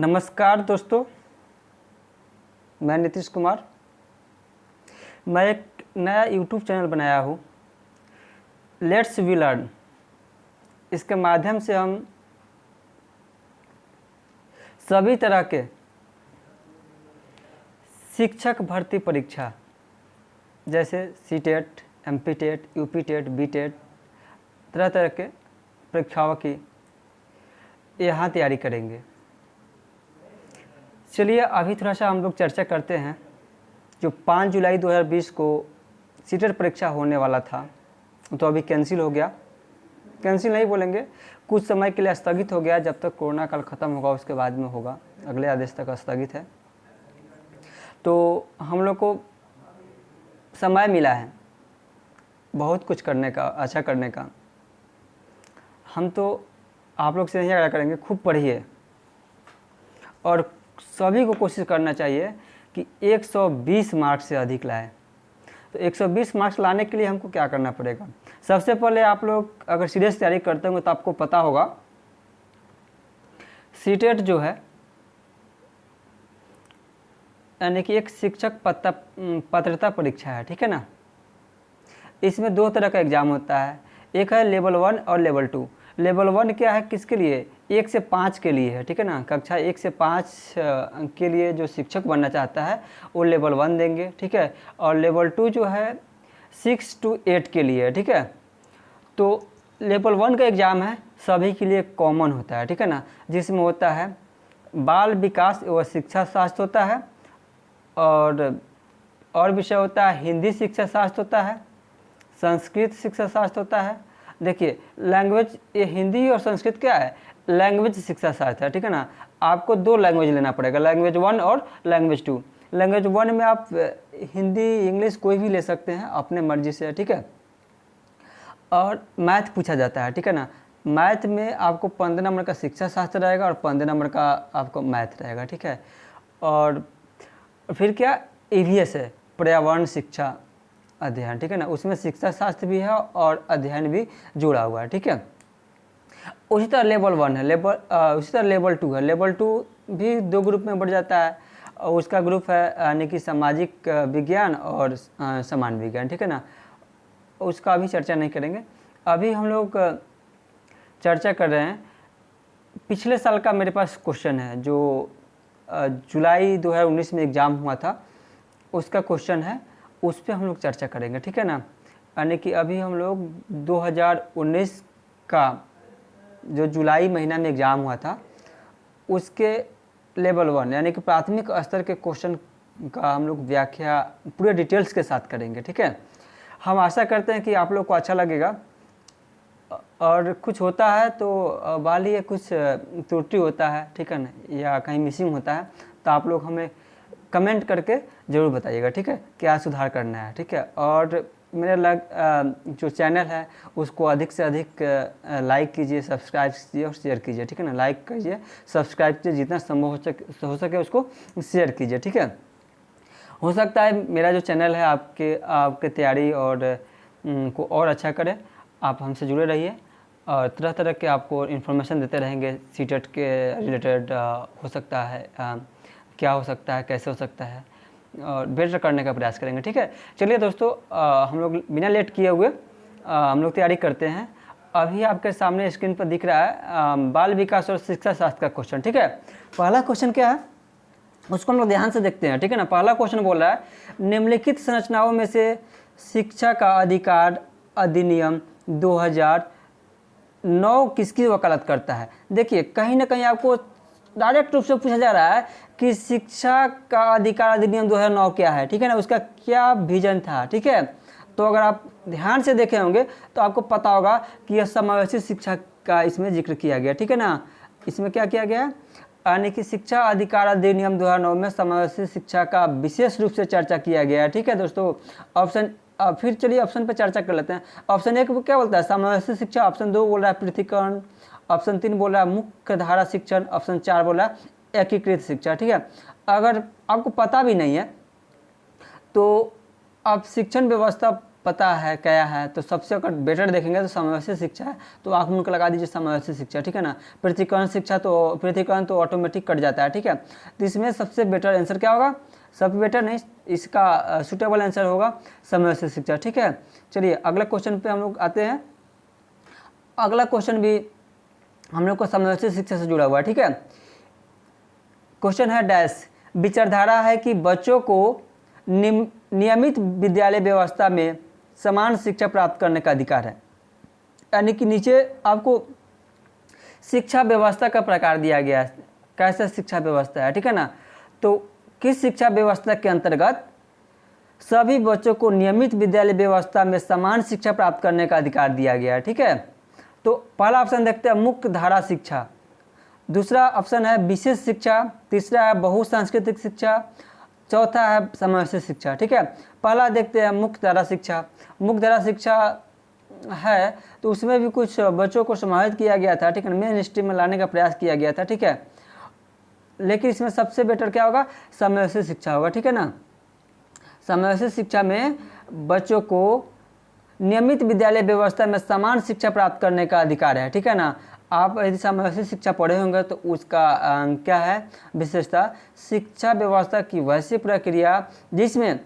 नमस्कार दोस्तों, मैं नीतीश कुमार। मैं एक नया YouTube चैनल बनाया हूँ, लेट्स वी लर्न। इसके माध्यम से हम सभी तरह के शिक्षक भर्ती परीक्षा जैसे सीटेट, एमपीटेट, यूपीटेट, बीटेट, तरह तरह के परीक्षाओं की यहाँ तैयारी करेंगे। चलिए अभी थोड़ा सा हम लोग चर्चा करते हैं। जो 5 जुलाई 2020 को सीटेट परीक्षा होने वाला था तो अभी कैंसिल हो गया। कैंसिल नहीं बोलेंगे, कुछ समय के लिए स्थगित हो गया। जब तक कोरोना काल ख़त्म होगा उसके बाद में होगा, अगले आदेश तक स्थगित है। तो हम लोग को समय मिला है बहुत कुछ करने का, अच्छा करने का। हम तो आप लोग से यही आग्रह करेंगे, खूब पढ़िए और सभी को कोशिश करना चाहिए कि 120 मार्क्स से अधिक लाए। तो 120 मार्क्स लाने के लिए हमको क्या करना पड़ेगा? सबसे पहले आप लोग अगर सीरियस तैयारी करते होंगे तो आपको पता होगा सीटेट जो है यानी कि एक शिक्षक पात्रता परीक्षा है, ठीक है ना। इसमें 2 तरह का एग्ज़ाम होता है, एक है लेवल 1 और लेवल 2। लेवल 1 क्या है, किसके लिए? 1 से 5 के लिए है, ठीक है ना। कक्षा 1 से 5 के लिए जो शिक्षक बनना चाहता है वो लेवल 1 देंगे, ठीक है। और लेवल 2 जो है 6 to 8 के लिए है, ठीक है। तो लेवल 1 का एग्ज़ाम है, सभी के लिए कॉमन होता है, ठीक है ना। जिसमें होता है बाल विकास एवं शिक्षा शास्त्र होता है, और विषय होता है हिंदी शिक्षा शास्त्र होता है, संस्कृत शिक्षा शास्त्र होता है। देखिए लैंग्वेज, ये हिंदी और संस्कृत क्या है? लैंग्वेज शिक्षा शास्त्र है, ठीक है ना। आपको 2 लैंग्वेज लेना पड़ेगा, लैंग्वेज 1 और लैंग्वेज 2। लैंग्वेज 1 में आप हिंदी, इंग्लिश कोई भी ले सकते हैं अपने मर्जी से, ठीक है। और मैथ पूछा जाता है, ठीक है ना। मैथ में आपको 15 नंबर का शिक्षा शास्त्र रहेगा और 15 नंबर का आपको मैथ रहेगा, ठीक है। और फिर क्या, EVS है, पर्यावरण शिक्षा अध्ययन, ठीक है ना। उसमें शिक्षा शास्त्र भी है और अध्ययन भी जुड़ा हुआ है, ठीक है। उसी तरह लेवल 1 है, उसी तरह लेवल 2 है। लेवल 2 भी 2 ग्रुप में बढ़ जाता है और उसका ग्रुप है यानी कि सामाजिक विज्ञान और समान विज्ञान, ठीक है ना। उसका अभी चर्चा नहीं करेंगे। अभी हम लोग चर्चा कर रहे हैं, पिछले साल का मेरे पास क्वेश्चन है जो जुलाई 2019 में एग्ज़ाम हुआ था, उसका क्वेश्चन है, उस पर हम लोग चर्चा करेंगे, ठीक है ना। यानी कि अभी हम लोग 2019 का जो जुलाई महीना में एग्ज़ाम हुआ था उसके लेवल 1 यानी कि प्राथमिक स्तर के क्वेश्चन का हम लोग व्याख्या पूरे डिटेल्स के साथ करेंगे, ठीक है। हम आशा करते हैं कि आप लोग को अच्छा लगेगा। और कुछ होता है तो वाली या कुछ त्रुटि होता है, ठीक है ना, या कहीं मिसिंग होता है तो आप लोग हमें कमेंट करके ज़रूर बताइएगा, ठीक है, क्या सुधार करना है, ठीक है। और मेरा जो चैनल है उसको अधिक से अधिक लाइक कीजिए, सब्सक्राइब कीजिए और शेयर कीजिए, ठीक है ना। लाइक कीजिए, सब्सक्राइब कीजिए, जितना संभव हो सके उसको शेयर कीजिए, ठीक है। हो सकता है मेरा जो चैनल है आपके तैयारी और को और अच्छा करे। आप हमसे जुड़े रहिए और तरह तरह के आपको इन्फॉर्मेशन देते रहेंगे सीटेट के रिलेटेड। हो सकता है क्या हो सकता है, कैसे हो सकता है, और बेटर करने का प्रयास करेंगे, ठीक है। चलिए दोस्तों, हम लोग बिना लेट किए हुए हम लोग तैयारी करते हैं। अभी आपके सामने स्क्रीन पर दिख रहा है बाल विकास और शिक्षा शास्त्र का क्वेश्चन, ठीक है। पहला क्वेश्चन क्या है उसको हम लोग ध्यान से देखते हैं, ठीक है ना। पहला क्वेश्चन बोल रहा है, निम्नलिखित संरचनाओं में से शिक्षा का अधिकार अधिनियम 2009 किसकी वकालत करता है? देखिए कहीं ना कहीं आपको डायरेक्ट रूप से पूछा जा रहा है कि शिक्षा का अधिकार अधिनियम 2009 क्या है, ठीक है ना, उसका क्या विजन था, ठीक है। तो अगर आप ध्यान से देखे होंगे तो आपको पता होगा कि यह समावेशी शिक्षा का इसमें जिक्र किया गया, ठीक है ना। इसमें क्या किया गया, यानी कि शिक्षा अधिकार अधिनियम 2009 में समावेशी शिक्षा का विशेष रूप से चर्चा किया गया है, ठीक है दोस्तों। ऑप्शन फिर चलिए ऑप्शन पर चर्चा कर लेते हैं। ऑप्शन 1 क्या बोलता है, समावेशी शिक्षा। ऑप्शन 2 बोल रहा है पृथकीकरण। ऑप्शन 3 बोल रहा है मुख्य धारा शिक्षण। ऑप्शन 4 बोल रहा है एकीकृत शिक्षा, ठीक है। अगर आपको पता भी नहीं है तो आप शिक्षण व्यवस्था पता है क्या है, तो सबसे अगर बेटर देखेंगे तो समावेशी शिक्षा है, तो आँख मुन को लगा दीजिए समावेशी शिक्षा, ठीक है ना। पृथकीकरण शिक्षा तो पृथकीकरण तो ऑटोमेटिक कट जाता है, ठीक है। तो इसमें सबसे बेटर आंसर क्या होगा, सब बेटर नहीं, इसका सुटेबल आंसर होगा समावेशी शिक्षा, ठीक है। चलिए अगला क्वेश्चन पे हम लोग आते हैं। अगला क्वेश्चन भी हम लोग को समावेशी शिक्षा से जुड़ा हुआ है, ठीक है। क्वेश्चन है डैश, विचारधारा है कि बच्चों को नियमित विद्यालय व्यवस्था में समान शिक्षा प्राप्त करने का अधिकार है। यानी कि नीचे आपको शिक्षा व्यवस्था का प्रकार दिया गया है, कैसा शिक्षा व्यवस्था है, ठीक है ना। तो किस शिक्षा व्यवस्था के अंतर्गत सभी बच्चों को नियमित विद्यालय व्यवस्था में समान शिक्षा प्राप्त करने का अधिकार दिया गया है, ठीक है। तो पहला ऑप्शन देखते हैं मुख्य धारा शिक्षा, दूसरा ऑप्शन है विशेष शिक्षा, तीसरा है बहुसांस्कृतिक शिक्षा, चौथा है समावेशी शिक्षा, ठीक है। पहला देखते हैं मुख्य धारा शिक्षा। मुख्य धारा शिक्षा है तो उसमें भी कुछ बच्चों को समाहित किया गया था, ठीक है, मेन स्ट्रीम में लाने का प्रयास किया गया था, ठीक है। लेकिन इसमें सबसे बेटर क्या होगा, समावेशी शिक्षा होगा, ठीक है ना। समावेशी शिक्षा में बच्चों को नियमित विद्यालय व्यवस्था में समान शिक्षा प्राप्त करने का अधिकार है, ठीक है ना। आप यदि समावेशी शिक्षा पढ़े होंगे तो उसका क्या है विशेषता, शिक्षा व्यवस्था की वैसी प्रक्रिया जिसमें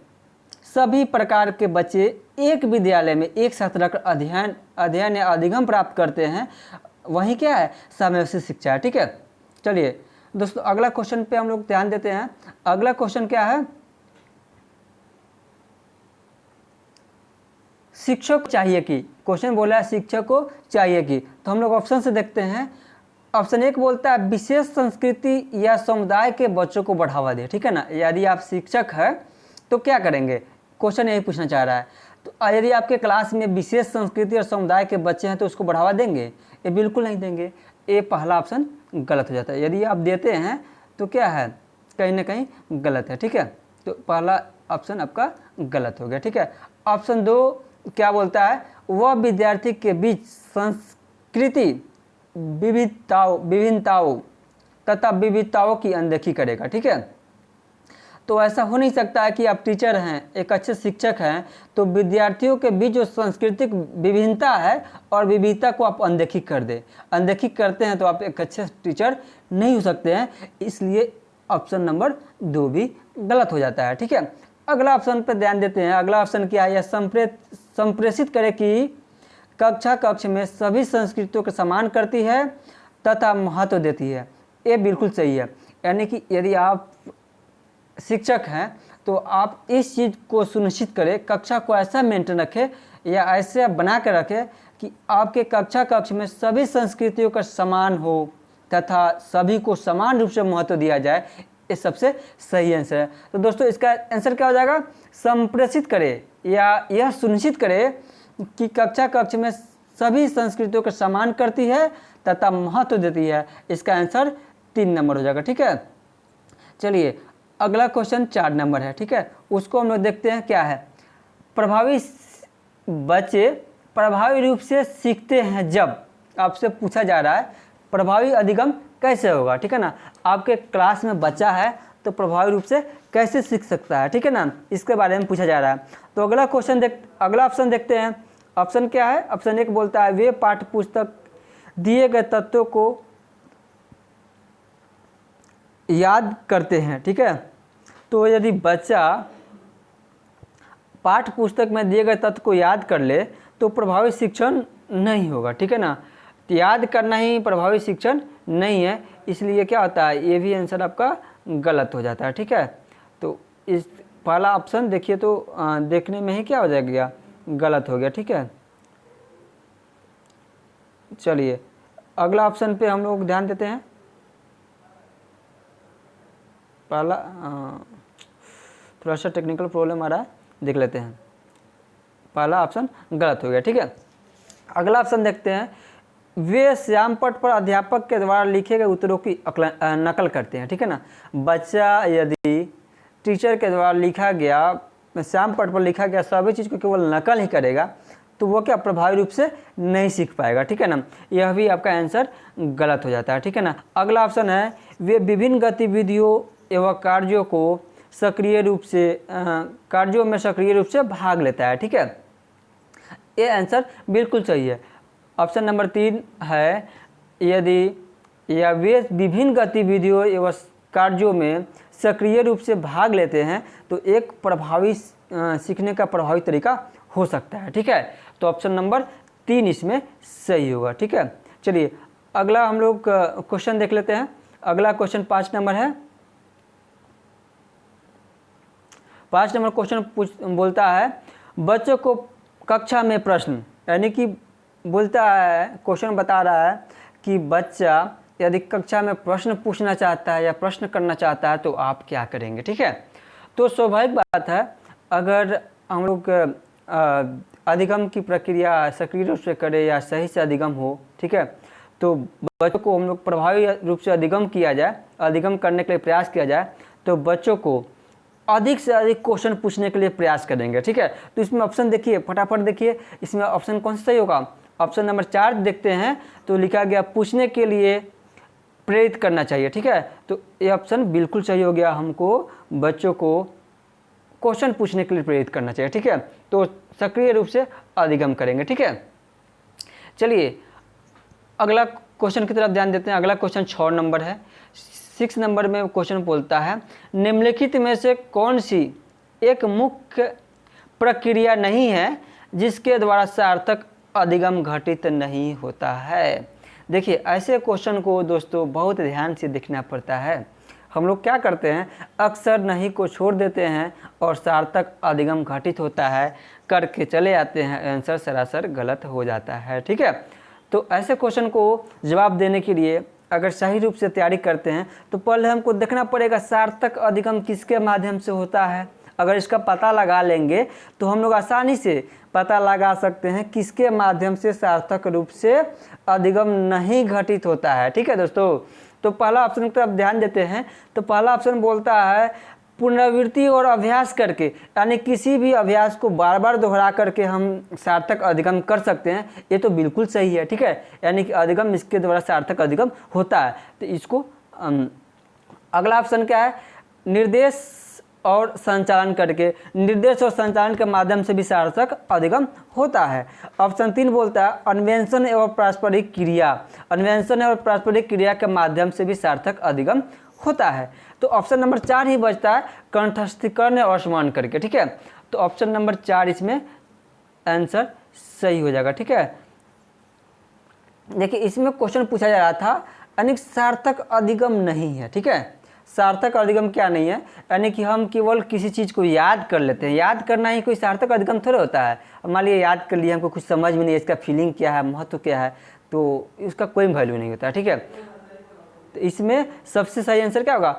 सभी प्रकार के बच्चे एक विद्यालय में एक साथ रहकर अध्ययन या अधिगम प्राप्त करते हैं, वही क्या है समावेशी शिक्षा है, ठीक है। चलिए दोस्तों अगला क्वेश्चन पे हम लोग ध्यान देते हैं। अगला क्वेश्चन क्या है, शिक्षक चाहिए कि, क्वेश्चन बोला है शिक्षक को चाहिए कि, तो हम लोग ऑप्शन से देखते हैं। ऑप्शन एक बोलता है विशेष संस्कृति या समुदाय के बच्चों को बढ़ावा दे, ठीक है ना। यदि आप शिक्षक हैं तो क्या करेंगे, क्वेश्चन यही पूछना चाह रहा है। तो यदि आपके क्लास में विशेष संस्कृति और समुदाय के बच्चे हैं तो उसको बढ़ावा देंगे, ये बिल्कुल नहीं देंगे। ये पहला ऑप्शन गलत हो जाता है। यदि आप देते हैं तो क्या है कहीं ना कहीं गलत है, ठीक है। तो पहला ऑप्शन आपका गलत हो गया, ठीक है। ऑप्शन दो क्या बोलता है, वह विद्यार्थी के बीच संस्कृति विभिन्नताओं तथा विविधताओं की अनदेखी करेगा, ठीक है। तो ऐसा हो नहीं सकता है कि आप टीचर हैं, एक अच्छे शिक्षक हैं, तो विद्यार्थियों के बीच जो सांस्कृतिक विभिन्नता है और विविधता को आप अनदेखी कर दें। अनदेखी करते हैं तो आप एक अच्छे टीचर नहीं हो सकते हैं, इसलिए ऑप्शन नंबर 2 भी गलत हो जाता है, ठीक है। अगला ऑप्शन पर ध्यान देते हैं। अगला ऑप्शन क्या है, यह संप्रेषित करे कि कक्ष में सभी संस्कृतियों को समान करती है तथा महत्व देती है। ये बिल्कुल सही है। यानी कि यदि आप शिक्षक हैं तो आप इस चीज़ को सुनिश्चित करें, कक्षा को ऐसा मेंटेन रखें या ऐसे बना कर रखें कि आपके कक्ष में सभी संस्कृतियों का समान हो तथा सभी को समान रूप से महत्व दिया जाए। ये सबसे सही आंसर है। तो दोस्तों इसका आंसर क्या हो जाएगा, संप्रेषित करे या यह सुनिश्चित करे कि कक्ष में सभी संस्कृतियों को समान करती है तथा महत्व देती है। इसका आंसर 3 नंबर हो जाएगा, ठीक है। चलिए अगला क्वेश्चन 4 नंबर है, ठीक है। उसको हम लोग देखते हैं क्या है, प्रभावी बच्चे प्रभावी रूप से सीखते हैं। जब आपसे पूछा जा रहा है प्रभावी अधिगम कैसे होगा, ठीक है ना। आपके क्लास में बच्चा है तो प्रभावी रूप से कैसे सीख सकता है, ठीक है ना, इसके बारे में पूछा जा रहा है। तो अगला ऑप्शन देखते हैं। ऑप्शन क्या है, ऑप्शन 1 बोलता है वे पाठ्य पुस्तक दिए गए तत्वों को याद करते हैं, ठीक है। तो यदि बच्चा पाठ्य पुस्तक में दिए गए तत्व को याद कर ले तो प्रभावी शिक्षण नहीं होगा, ठीक है ना। याद करना ही प्रभावी शिक्षण नहीं है, इसलिए क्या होता है, ये भी आंसर आपका गलत हो जाता है, ठीक है। तो इस पहला ऑप्शन देखिए तो देखने में ही क्या हो जाएगा, गलत हो गया, ठीक है। चलिए अगला ऑप्शन पे हम लोग ध्यान देते हैं। पहला थोड़ा सा टेक्निकल प्रॉब्लम आ रहा है, देख लेते हैं। पहला ऑप्शन गलत हो गया, ठीक है। अगला ऑप्शन देखते हैं, वे श्यामपट्ट पर अध्यापक के द्वारा लिखे गए उत्तरों की नकल करते हैं, ठीक है ना। बच्चा यदि टीचर के द्वारा लिखा गया, श्यामपट्ट पर लिखा गया सभी चीज़ को केवल नकल ही करेगा तो वो क्या प्रभावी रूप से नहीं सीख पाएगा, ठीक है ना। यह भी आपका आंसर गलत हो जाता है, ठीक है ना। अगला ऑप्शन है, वे विभिन्न गतिविधियों एवं कार्यों में सक्रिय रूप से भाग लेता है, ठीक है। ये आंसर बिल्कुल सही है। ऑप्शन नंबर 3 है, यदि या वे विभिन्न गतिविधियों एवं कार्यों में सक्रिय रूप से भाग लेते हैं तो एक प्रभावी सीखने का प्रभावी तरीका हो सकता है। ठीक है, तो ऑप्शन नंबर 3 इसमें सही होगा। ठीक है, चलिए अगला हम लोग क्वेश्चन देख लेते हैं। अगला क्वेश्चन 5 नंबर है। 5 नंबर क्वेश्चन बोलता है बच्चों को कक्षा में प्रश्न, यानी कि बोलता है, क्वेश्चन बता रहा है कि बच्चा यदि कक्षा में प्रश्न पूछना चाहता है या प्रश्न करना चाहता है तो आप क्या करेंगे। ठीक है, तो स्वाभाविक बात है, अगर हम लोग अधिगम की प्रक्रिया सक्रिय रूप से करें या सही से अधिगम हो, ठीक है, तो बच्चों को हम लोग प्रभावी रूप से अधिगम किया जाए, अधिगम करने के लिए प्रयास किया जाए, तो बच्चों को अधिक से अधिक क्वेश्चन पूछने के लिए प्रयास करेंगे। ठीक है, तो इसमें ऑप्शन देखिए, फटाफट देखिए, इसमें ऑप्शन कौन सा सही होगा। ऑप्शन नंबर 4 देखते हैं तो लिखा गया पूछने के लिए प्रेरित करना चाहिए। ठीक है, तो ये ऑप्शन बिल्कुल सही हो गया, हमको बच्चों को क्वेश्चन पूछने के लिए प्रेरित करना चाहिए। ठीक है, तो सक्रिय रूप से अधिगम करेंगे। ठीक है, चलिए अगला क्वेश्चन की तरफ ध्यान देते हैं। अगला क्वेश्चन 6 नंबर है। 6 नंबर में क्वेश्चन बोलता है निम्नलिखित में से कौन सी एक मुख्य प्रक्रिया नहीं है जिसके द्वारा सार्थक अधिगम घटित नहीं होता है। देखिए ऐसे क्वेश्चन को दोस्तों बहुत ध्यान से देखना पड़ता है। हम लोग क्या करते हैं, अक्सर नहीं को छोड़ देते हैं और सार्थक अधिगम घटित होता है करके चले आते हैं, आंसर सरासर गलत हो जाता है। ठीक है, तो ऐसे क्वेश्चन को जवाब देने के लिए अगर सही रूप से तैयारी करते हैं तो पहले हमको देखना पड़ेगा सार्थक अधिगम किसके माध्यम से होता है। अगर इसका पता लगा लेंगे तो हम लोग आसानी से पता लगा सकते हैं किसके माध्यम से सार्थक रूप से अधिगम नहीं घटित होता है। ठीक है दोस्तों, तो पहला ऑप्शन की तरफ ध्यान देते हैं। तो पहला ऑप्शन बोलता है पुनरावृत्ति और अभ्यास करके, यानी किसी भी अभ्यास को बार बार दोहरा करके हम सार्थक अधिगम कर सकते हैं। ये तो बिल्कुल सही है। ठीक है, यानी कि अधिगम इसके द्वारा सार्थक अधिगम होता है। तो इसको अगला ऑप्शन क्या है, निर्देश और संचालन करके, निर्देश और संचालन के माध्यम से भी सार्थक अधिगम होता है। ऑप्शन 3 बोलता है अन्वेषण एवं पारस्परिक क्रिया, अन्वेषण एवं पारस्परिक क्रिया के माध्यम से भी सार्थक अधिगम होता है। तो ऑप्शन नंबर 4 ही बचता है कंठस्थीकरण और स्मरण करके। ठीक है, तो ऑप्शन नंबर 4 इसमें आंसर सही हो जाएगा। ठीक है, देखिए इसमें क्वेश्चन पूछा जा रहा था यानी सार्थक अधिगम नहीं है। ठीक है, सार्थक अधिगम क्या नहीं है, यानी कि हम केवल किसी चीज़ को याद कर लेते हैं। याद करना ही कोई सार्थक अधिगम थोड़ा होता है। मान लीजिए याद कर लिया, हमको कुछ समझ में नहीं है, इसका फीलिंग क्या है, महत्व क्या है, तो इसका कोई वैल्यू नहीं होता। ठीक है, तो इसमें सबसे सही आंसर क्या होगा,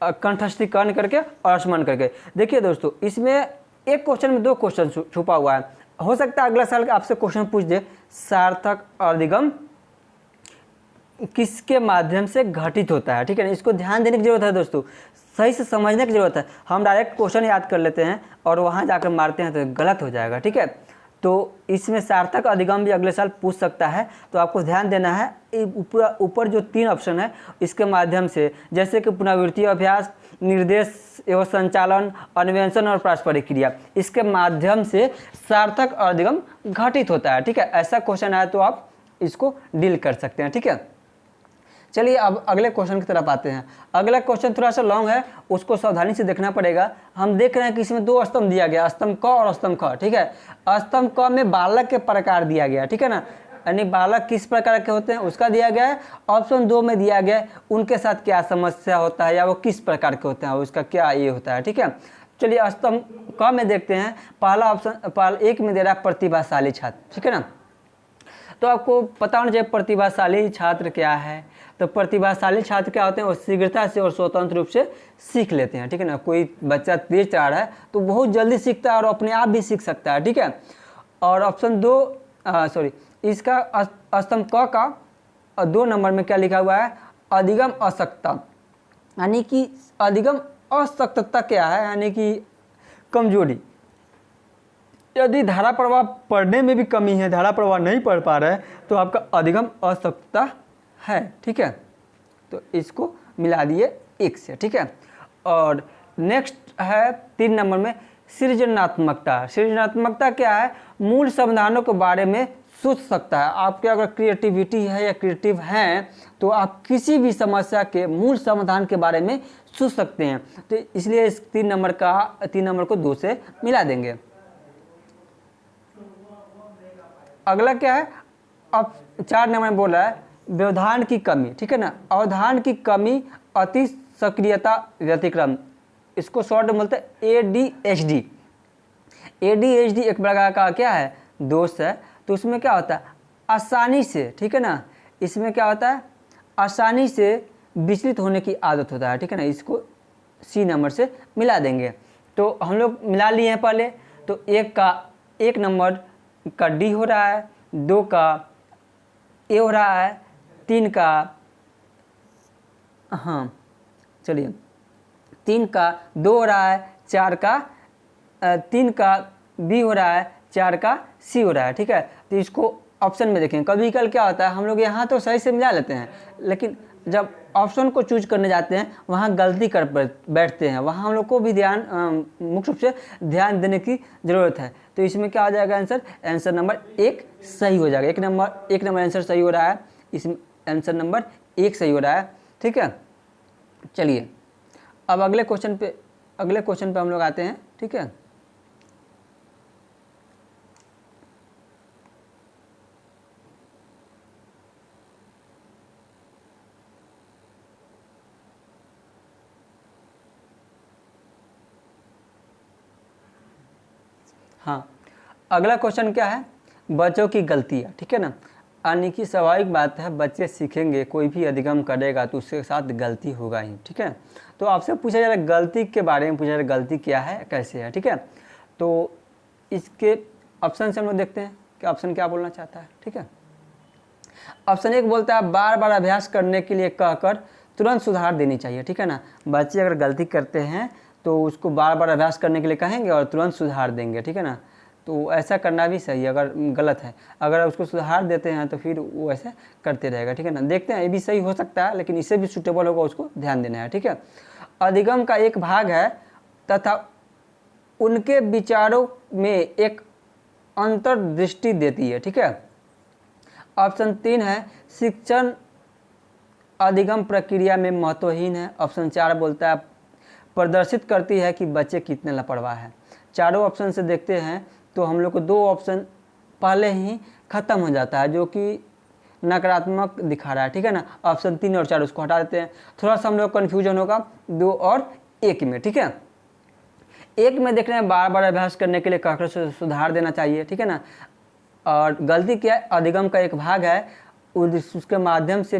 कंठस्थीकरण करके और स्मरण करके। देखिए दोस्तों, इसमें एक क्वेश्चन में 2 क्वेश्चन छुपा हुआ है। हो सकता है अगला साल आपसे क्वेश्चन पूछ दे सार्थक अधिगम किसके माध्यम से घटित होता है। ठीक है, इसको ध्यान देने की जरूरत है दोस्तों, सही से समझने की जरूरत है। हम डायरेक्ट क्वेश्चन याद कर लेते हैं और वहाँ जाकर मारते हैं तो गलत हो जाएगा। ठीक है, तो इसमें सार्थक अधिगम भी अगले साल पूछ सकता है। तो आपको ध्यान देना है ऊपर जो 3 ऑप्शन है इसके माध्यम से, जैसे कि पुनरावृत्ति अभ्यास, निर्देश एवं संचालन, अन्वेषण और पारस्परिक क्रिया, इसके माध्यम से सार्थक अधिगम घटित होता है। ठीक है, ऐसा क्वेश्चन आया तो आप इसको डील कर सकते हैं। ठीक है, चलिए अब अगले क्वेश्चन की तरफ आते हैं। अगला क्वेश्चन थोड़ा सा लॉन्ग है, उसको सावधानी से देखना पड़ेगा। हम देख रहे हैं कि इसमें 2 स्तंभ दिया गया, स्तंभ क और स्तंभ ख। ठीक है, स्तंभ क में बालक के प्रकार दिया गया। ठीक है ना, यानी बालक किस प्रकार के होते हैं उसका दिया गया है। ऑप्शन 2 में दिया गया है उनके साथ क्या समस्या होता है या वो किस प्रकार के होते हैं, उसका क्या ये होता है। ठीक है, चलिए स्तंभ क में देखते हैं। पहला ऑप्शन 1 में दे रहा है प्रतिभाशाली छात्र। ठीक है ना, तो आपको पता होना चाहिए प्रतिभाशाली छात्र क्या है। तो प्रतिभाशाली छात्र क्या होते हैं, वो शीघ्रता से और स्वतंत्र रूप से सीख लेते हैं। ठीक है ना, कोई बच्चा तेज चला रहा है तो बहुत जल्दी सीखता है और अपने आप भी सीख सकता है। ठीक है, और ऑप्शन 2 इसका स्तंभ क का 2 नंबर में क्या लिखा हुआ है, अधिगम अशक्तता, यानी कि अधिगम अशक्तता क्या है, यानी कि कमजोरी। यदि धारा प्रवाह पढ़ने में भी कमी है, धारा प्रवाह नहीं पढ़ पा रहे हैं तो आपका अधिगम अशक्तता है। ठीक है, तो इसको मिला दिए 1 से। ठीक है, और नेक्स्ट है 3 नंबर में सृजनात्मकता। सृजनात्मकता क्या है? मूल समाधानों के बारे में सोच सकता है। आपके अगर क्रिएटिविटी है या क्रिएटिव हैं तो आप किसी भी समस्या के मूल समाधान के बारे में सोच सकते हैं। तो इसलिए इस 3 नंबर को 2 से मिला देंगे। अगला क्या है? अब 4 नंबर में बोल रहा है व्यवधान की कमी, ठीक है ना। अवधान की कमी, अति सक्रियता, व्यतिक्रम, इसको शॉर्ट में बोलते हैं ADHD। ADHD एक प्रकार का क्या है? दोष है। तो उसमें क्या होता है? आसानी से, ठीक है ना, इसमें क्या होता है? आसानी से विचलित होने की आदत होता है, ठीक है ना। इसको C नंबर से मिला देंगे। तो हम लोग मिला लिए हैं पहले। तो 1 नंबर का D हो रहा है, 2 का A हो रहा है, 3 का, हाँ चलिए, 3 का 2 हो रहा है, 3 का B हो रहा है, 4 का C हो रहा है, ठीक है। तो इसको ऑप्शन में देखें। कभी कल क्या होता है, हम लोग यहाँ तो सही से मिला लेते हैं, लेकिन जब ऑप्शन को चूज करने जाते हैं वहाँ गलती कर बैठते हैं। वहाँ हम लोग को भी मुख्य रूप से ध्यान देने की ज़रूरत है। तो इसमें क्या हो जाएगा आंसर नंबर 1 सही हो जाएगा। 1 नंबर आंसर सही हो रहा है, इसमें आंसर नंबर 1 सही हो रहा है, ठीक है। चलिए अब अगले क्वेश्चन पे हम लोग आते हैं, ठीक है। हाँ, अगला क्वेश्चन क्या है? बच्चों की गलतियाँ, ठीक है ना। यानी कि स्वाभाविक बात है, बच्चे सीखेंगे, कोई भी अधिगम करेगा तो उसके साथ गलती होगा ही, ठीक है। तो आपसे पूछा जा रहा है गलती के बारे में, पूछा जा रहा है गलती क्या है, कैसे है, ठीक है। तो इसके ऑप्शन से हम लोग देखते हैं कि ऑप्शन क्या बोलना चाहता है, ठीक है। ऑप्शन 1 बोलता है बार बार अभ्यास करने के लिए कहकर तुरंत सुधार देनी चाहिए, ठीक है ना। बच्चे अगर गलती करते हैं तो उसको बार बार अभ्यास करने के लिए कहेंगे और तुरंत सुधार देंगे, ठीक है ना। तो ऐसा करना भी सही है। अगर गलत है, अगर उसको सुधार देते हैं तो फिर वो ऐसे करते रहेगा, ठीक है ना। देखते हैं, ये भी सही हो सकता है, लेकिन इससे भी सूटेबल होगा उसको ध्यान देना है, ठीक है। अधिगम का एक भाग है तथा उनके विचारों में एक अंतर्दृष्टि देती है, ठीक है। ऑप्शन 3 है शिक्षण अधिगम प्रक्रिया में महत्वहीन है। ऑप्शन 4 बोलता है प्रदर्शित करती है कि बच्चे कितने लापरवाह हैं। चारों ऑप्शन से देखते हैं तो हम लोग को 2 ऑप्शन पहले ही खत्म हो जाता है, जो कि नकारात्मक दिखा रहा है, ठीक है ना। ऑप्शन 3 और 4 उसको हटा देते हैं। थोड़ा सा हम लोग कन्फ्यूजन होगा 2 और 1 में, ठीक है। 1 में देख रहे हैं बार बार अभ्यास करने के लिए कहकर सुधार देना चाहिए, ठीक है ना। और गलती क्या है? अधिगम का एक भाग है, उसके माध्यम से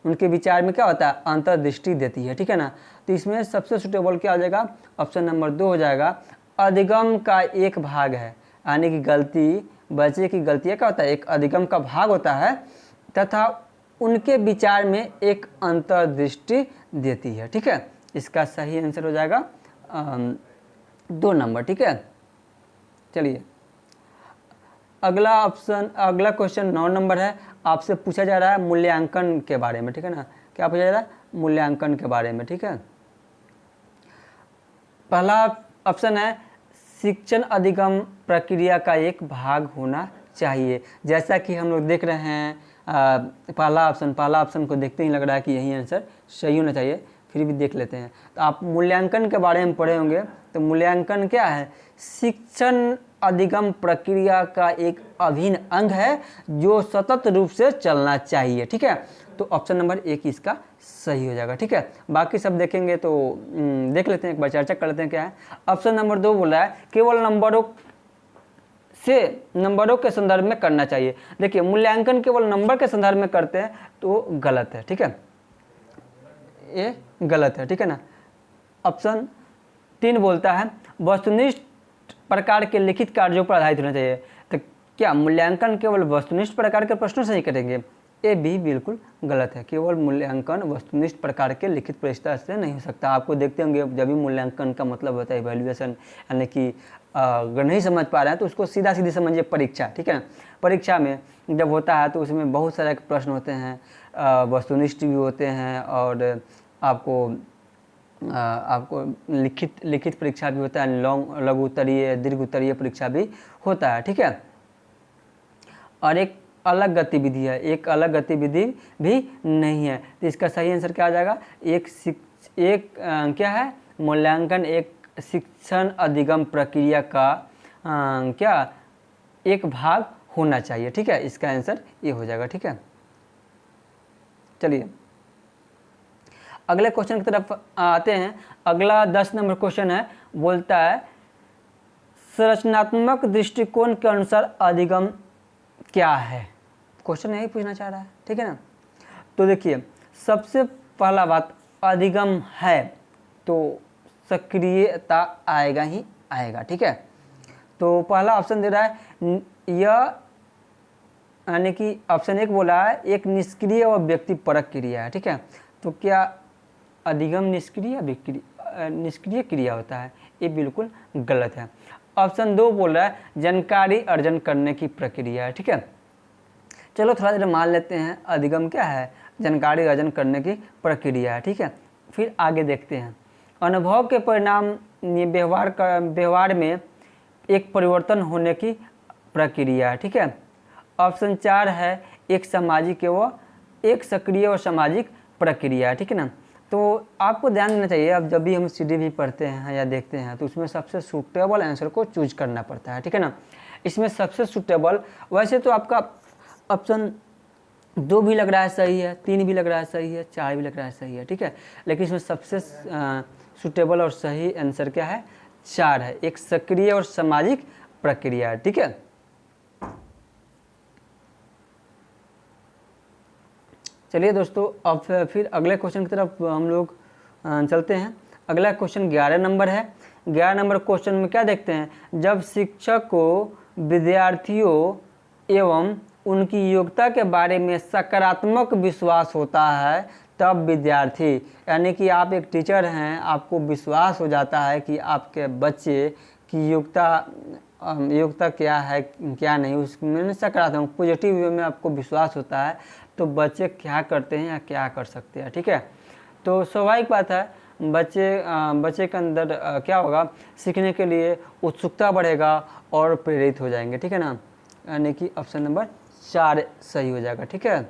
उनके विचार में क्या होता है? अंतर्दृष्टि देती है, ठीक है ना। तो इसमें सबसे सुटेबल क्या हो जाएगा? ऑप्शन नंबर 2 हो जाएगा। अधिगम का एक भाग है, यानी कि गलती, बच्चे की गलतियाँ क्या होता है? एक अधिगम का भाग होता है तथा उनके विचार में एक अंतर्दृष्टि देती है, ठीक है। इसका सही आंसर हो जाएगा 2 नंबर, ठीक है। चलिए अगला क्वेश्चन 9 नंबर है। आपसे पूछा जा रहा है मूल्यांकन के बारे में, ठीक है ना। क्या पूछा जा रहा है? मूल्यांकन के बारे में, ठीक है। पहला ऑप्शन है शिक्षण अधिगम प्रक्रिया का एक भाग होना चाहिए। जैसा कि हम लोग देख रहे हैं पहला ऑप्शन को देखते ही लग रहा है कि यही आंसर सही होना चाहिए, फिर भी देख लेते हैं। तो आप मूल्यांकन के बारे में पढ़े होंगे। तो मूल्यांकन क्या है? शिक्षण अधिगम प्रक्रिया का एक अभिन्न अंग है जो सतत रूप से चलना चाहिए, ठीक है। तो ऑप्शन नंबर 1 इसका सही हो जाएगा, ठीक है। बाकी सब देखेंगे तो देख लेते हैं, एक बार चर्चा कर लेते हैं क्या है। ऑप्शन नंबर 2 बोल रहा है केवल नंबरों के संदर्भ में करना चाहिए। देखिए मूल्यांकन केवल नंबर के संदर्भ में करते हैं तो गलत है, ठीक है, ये गलत है, ठीक है ना। ऑप्शन 3 बोलता है वस्तुनिष्ठ प्रकार के लिखित कार्यों पर आधारित होना चाहिए। तो क्या मूल्यांकन केवल वस्तुनिष्ठ प्रकार के प्रश्नों से ही करेंगे? ये भी बिल्कुल गलत है। केवल मूल्यांकन वस्तुनिष्ठ प्रकार के लिखित परीक्षा से नहीं हो सकता। आपको देखते होंगे जब भी मूल्यांकन का मतलब होता है इवैल्यूएशन, यानी कि अगर नहीं समझ पा रहे हैं तो उसको सीधा समझिए परीक्षा, ठीक है। परीक्षा में जब होता है तो उसमें बहुत सारे प्रश्न होते हैं, वस्तुनिष्ठ भी होते हैं और आपको आपको लिखित परीक्षा भी होता है, लघु उत्तरीय दीर्घ उत्तरीय परीक्षा भी होता है, ठीक है। और एक अलग गतिविधि है, एक अलग गतिविधि भी नहीं है। तो इसका सही आंसर क्या आ जाएगा? क्या है? मूल्यांकन एक शिक्षण अधिगम प्रक्रिया का क्या एक भाग होना चाहिए, ठीक है। इसका आंसर ये हो जाएगा, ठीक है। चलिए अगले क्वेश्चन की तरफ आते हैं। अगला 10 नंबर क्वेश्चन है, बोलता है संरचनात्मक दृष्टिकोण के अनुसार अधिगम क्या है। क्वेश्चन यही पूछना चाह रहा है, ठीक है ना। तो देखिए सबसे पहला बात, अधिगम है तो सक्रियता आएगा ही आएगा, ठीक है। तो पहला ऑप्शन दे रहा है यह, यानी कि ऑप्शन 1 बोला है एक निष्क्रिय और व्यक्तिपरक क्रिया है, ठीक है। तो क्या अधिगम निष्क्रिय क्रिया होता है? ये बिल्कुल गलत है। ऑप्शन 2 बोल रहा है जानकारी अर्जन करने की प्रक्रिया है, ठीक है। चलो थोड़ा देर मान लेते हैं, अधिगम क्या है? जानकारी अर्जन करने की प्रक्रिया है, ठीक है। फिर आगे देखते हैं, अनुभव के परिणाम व्यवहार में एक परिवर्तन होने की प्रक्रिया है, ठीक है। ऑप्शन 4 है एक सक्रिय और सामाजिक प्रक्रिया है, ठीक है ना। तो आपको ध्यान देना चाहिए, अब जब भी हम सीडी भी पढ़ते हैं या देखते हैं तो उसमें सबसे सूटेबल आंसर को चूज करना पड़ता है, ठीक है ना। इसमें सबसे सूटेबल, वैसे तो आपका ऑप्शन 2 भी लग रहा है सही है, 3 भी लग रहा है सही है, 4 भी लग रहा है सही है, ठीक है। लेकिन इसमें सबसे सूटेबल और सही आंसर क्या है? 4 है, एक सक्रिय और सामाजिक प्रक्रिया है, ठीक है। चलिए दोस्तों अब फिर अगले क्वेश्चन की तरफ हम लोग चलते हैं। अगला क्वेश्चन 11 नंबर है। 11 नंबर क्वेश्चन में क्या देखते हैं, जब शिक्षक को विद्यार्थियों एवं उनकी योग्यता के बारे में सकारात्मक विश्वास होता है तब विद्यार्थी, यानी कि आप एक टीचर हैं, आपको विश्वास हो जाता है कि आपके बच्चे की योग्यता क्या है क्या नहीं, उसमें सकारात्मक पॉजिटिव वे में आपको विश्वास होता है, तो बच्चे क्या करते हैं या क्या कर सकते हैं, ठीक है। तो स्वाभाविक बात है, बच्चे के अंदर क्या होगा, सीखने के लिए उत्सुकता बढ़ेगा और प्रेरित हो जाएंगे, ठीक है ना। यानी कि ऑप्शन नंबर 4 सही हो जाएगा, ठीक है।